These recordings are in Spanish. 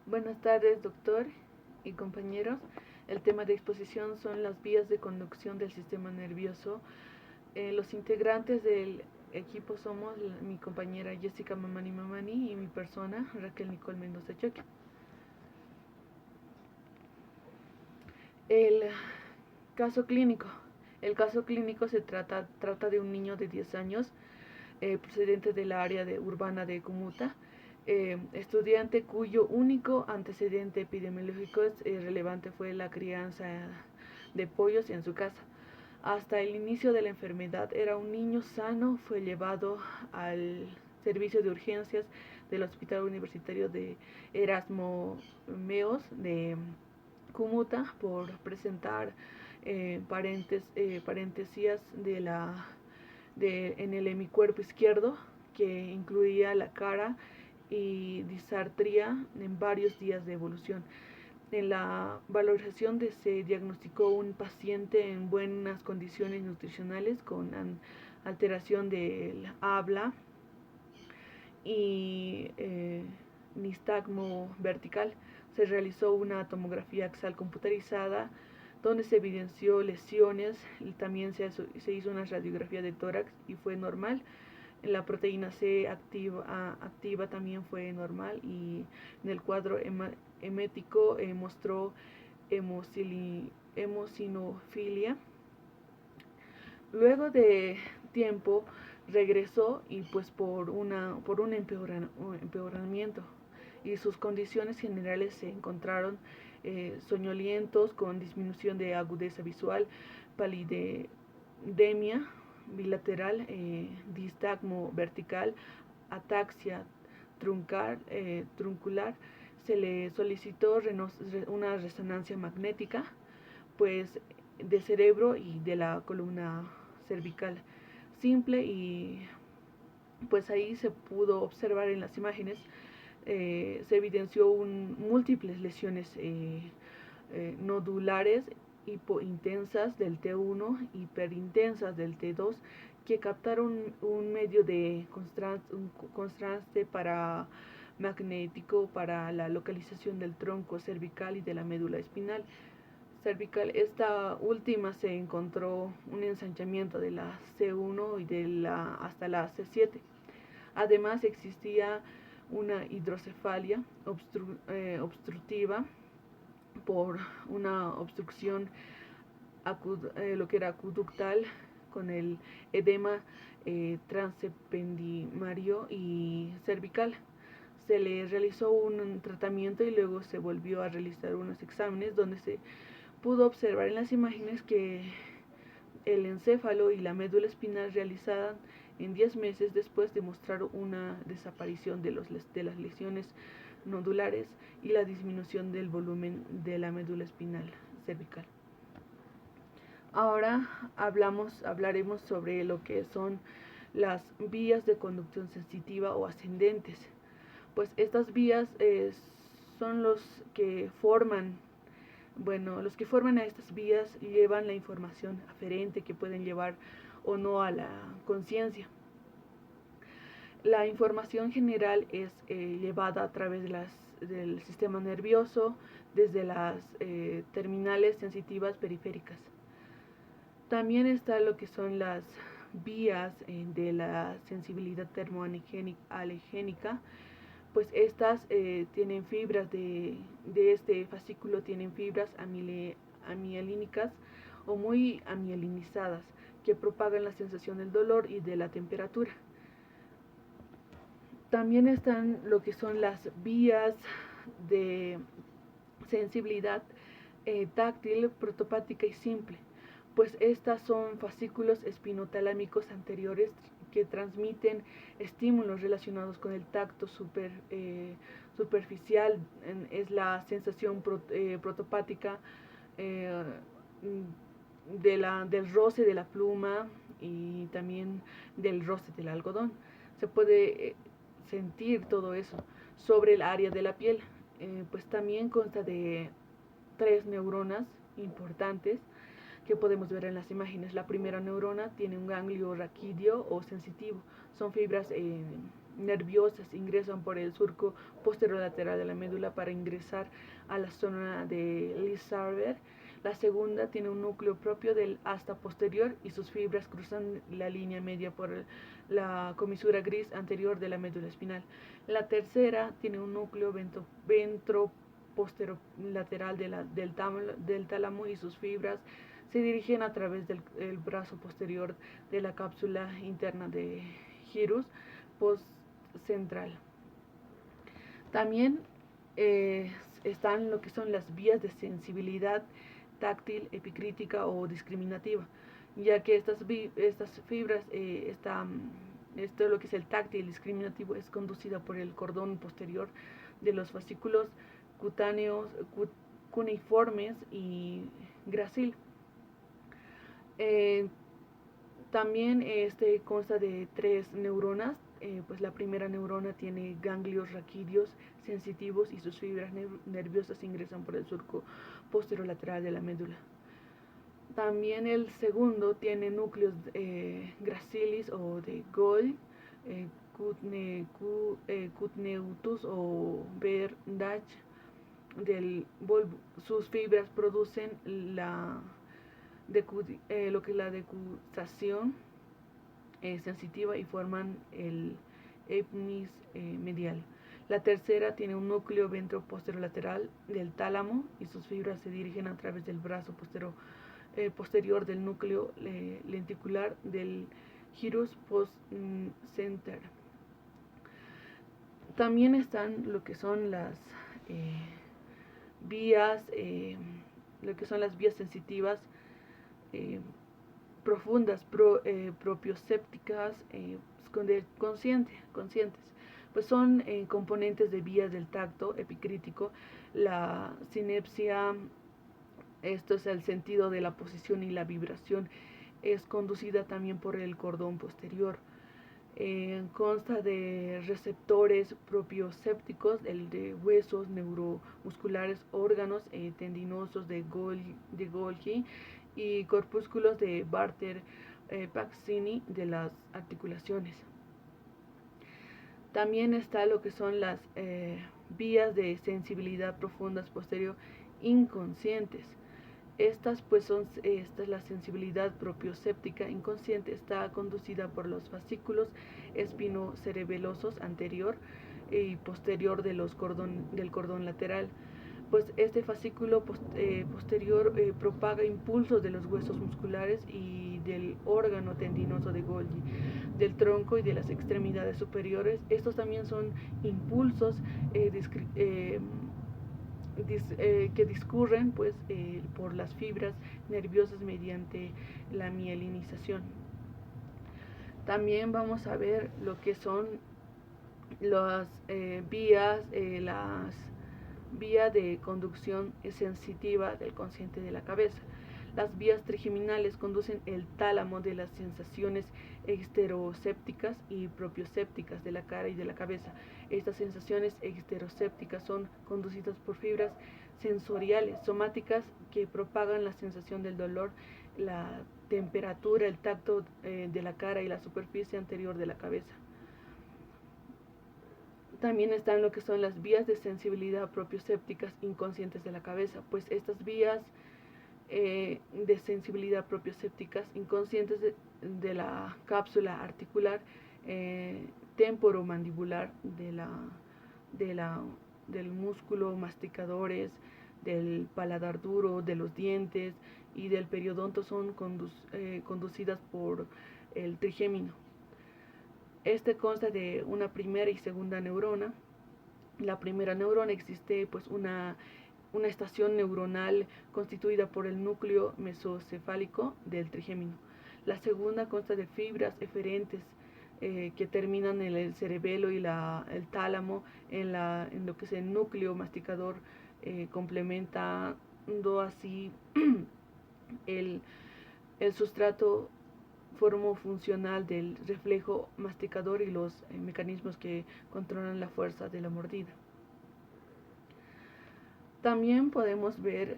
Buenas tardes, doctor y compañeros. El tema de exposición son las vías de conducción del sistema nervioso. Los integrantes del equipo somos mi compañera Jessica Mamani y mi persona Raquel Nicole Mendoza Choque. El caso clínico. El caso clínico se trata de un niño de 10 años procedente del área urbana de Cúcuta, estudiante cuyo único antecedente epidemiológico relevante fue la crianza de pollos en su casa. Hasta el inicio de la enfermedad era un niño sano, fue llevado al servicio de urgencias del Hospital Universitario de Erasmo Meos de Cúcuta por presentar paréntesis en el hemicuerpo izquierdo, que incluía la cara y disartría en varios días de evolución. En la valorización se diagnosticó un paciente en buenas condiciones nutricionales con alteración del habla y nistagmo vertical. Se realizó una tomografía axial computarizada donde se evidenció lesiones y también se hizo una radiografía de tórax y fue normal. La proteína C activa también fue normal y en el cuadro hemético mostró hemosinofilia. Luego de tiempo regresó y pues por un empeoramiento y sus condiciones generales se encontraron soñolientos con disminución de agudeza visual, palidemia bilateral, distagmo vertical, ataxia truncular. Se le solicitó una resonancia magnética pues de cerebro y de la columna cervical simple, y pues ahí se pudo observar en las imágenes, se evidenció múltiples lesiones nodulares hipointensas del T1, hiperintensas del T2, que captaron un medio de contraste para magnético para la localización del tronco cervical y de la médula espinal cervical. Esta última se encontró un ensanchamiento de la C1 y hasta la C7. Además existía una hidrocefalia obstructiva por una obstrucción lo que era acuductal con el edema transependimario y cervical. Se le realizó un tratamiento y luego se volvió a realizar unos exámenes donde se pudo observar en las imágenes que el encéfalo y la médula espinal realizaban en 10 meses después de mostrar una desaparición de las lesiones nodulares y la disminución del volumen de la médula espinal cervical. Ahora hablaremos sobre lo que son las vías de conducción sensitiva o ascendentes. Pues estas vías son los que forman a estas vías llevan la información aferente que pueden llevar o no a la conciencia. La información general es llevada a través del sistema nervioso desde las terminales sensitivas periféricas. También está lo que son las vías de la sensibilidad termoalegénica, pues estas tienen fibras de este fascículo, tienen fibras amialínicas o muy amialinizadas que propagan la sensación del dolor y de la temperatura. También están lo que son las vías de sensibilidad táctil, protopática y simple, pues estas son fascículos espinotalámicos anteriores que transmiten estímulos relacionados con el tacto superficial. Es la sensación protopática del roce de la pluma y también del roce del algodón. Se puede sentir todo eso sobre el área de la piel. Pues también consta de 3 neuronas importantes que podemos ver en las imágenes. La primera neurona tiene un ganglio raquídeo o sensitivo. Son fibras nerviosas ingresan por el surco posterolateral de la médula para ingresar a la zona de Lis-Sarber. La segunda tiene un núcleo propio del asta posterior y sus fibras cruzan la línea media por la comisura gris anterior de la médula espinal. La tercera tiene un núcleo ventroposterolateral del tálamo y sus fibras se dirigen a través del brazo posterior de la cápsula interna de gyrus postcentral. También están lo que son las vías de sensibilidad táctil, epicrítica o discriminativa, ya que estas fibras, esto lo que es el táctil discriminativo, es conducida por el cordón posterior de los fascículos cutáneos, cuneiformes y gracil. También consta de 3 neuronas. Pues la primera neurona tiene ganglios raquídeos sensitivos y sus fibras nerviosas ingresan por el surco posterolateral de la médula. También el segundo tiene núcleos gracilis o de Golgi, Cutneutus o Berdach del bulbo. Sus fibras producen lo que es la decusación sensitiva y forman el epnis medial. La tercera tiene un núcleo ventroposterolateral del tálamo y sus fibras se dirigen a través del brazo posterior del núcleo lenticular del gyrus postcenter. También están lo que son las vías sensitivas profundas, propiosépticas, conscientes, pues son componentes de vías del tacto epicrítico. La sinapsia, esto es el sentido de la posición y la vibración, es conducida también por el cordón posterior. Consta de receptores propiosépticos, el de huesos, neuromusculares, órganos tendinosos de Golgi y corpúsculos de Barter-Pacini de las articulaciones. También está lo que son las vías de sensibilidad profundas posterior inconscientes. Estas es la sensibilidad propioséptica inconsciente, está conducida por los fascículos espinocerebelosos anterior y posterior del cordón lateral. Pues este fascículo posterior propaga impulsos de los huesos musculares y del órgano tendinoso de Golgi, del tronco y de las extremidades superiores. Estos también son impulsos que discurren pues por las fibras nerviosas mediante la mielinización. También vamos a ver lo que son las vías de conducción sensitiva del consciente de la cabeza. Las vías trigeminales conducen el tálamo de las sensaciones exterosépticas y propiosépticas de la cara y de la cabeza. Estas sensaciones exterosépticas son conducidas por fibras sensoriales, somáticas, que propagan la sensación del dolor, la temperatura, el tacto de la cara y la superficie anterior de la cabeza. También están lo que son las vías de sensibilidad propiosépticas inconscientes de la cabeza, pues estas vías de sensibilidad propiosépticas inconscientes de la cápsula articular temporomandibular del músculo masticadores, del paladar duro, de los dientes y del periodonto son conducidas por el trigémino. Este consta de una primera y segunda neurona. La primera neurona existe pues una estación neuronal constituida por el núcleo mesocefálico del trigémino. La segunda consta de fibras eferentes que terminan en el cerebelo y el tálamo, en lo que es el núcleo masticador, complementando así el sustrato formofuncional del reflejo masticador y los mecanismos que controlan la fuerza de la mordida. También podemos ver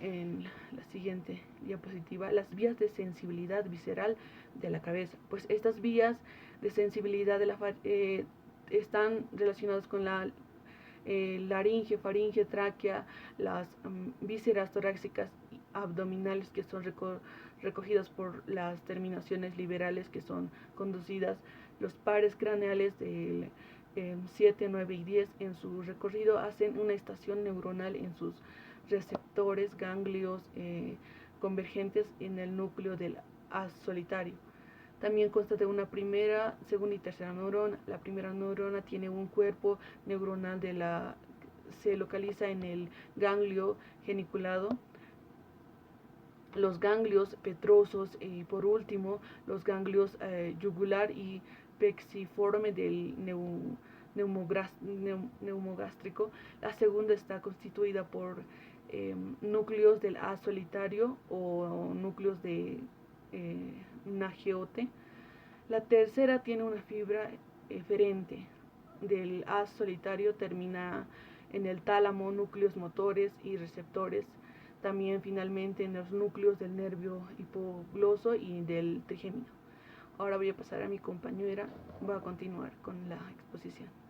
en la siguiente diapositiva las vías de sensibilidad visceral de la cabeza. Pues estas vías de sensibilidad de están relacionados con la laringe, faringe, tráquea, las vísceras torácicas y abdominales, que son recogidas por las terminaciones liberales, que son conducidas, los pares craneales del 7, 9 y 10 en su recorrido hacen una estación neuronal en sus receptores, ganglios convergentes en el núcleo del haz solitario. También consta de una primera, segunda y tercera neurona. La primera neurona tiene un cuerpo neuronal se localiza en el ganglio geniculado, los ganglios petrosos y por último los ganglios yugular y plexiforme del neumogástrico. La segunda está constituida por núcleos del haz solitario o núcleos de Nageote. La tercera tiene una fibra eferente del haz solitario, termina en el tálamo, núcleos motores y receptores, también finalmente en los núcleos del nervio hipogloso y del trigémino. Ahora voy a pasar a mi compañera, va a continuar con la exposición.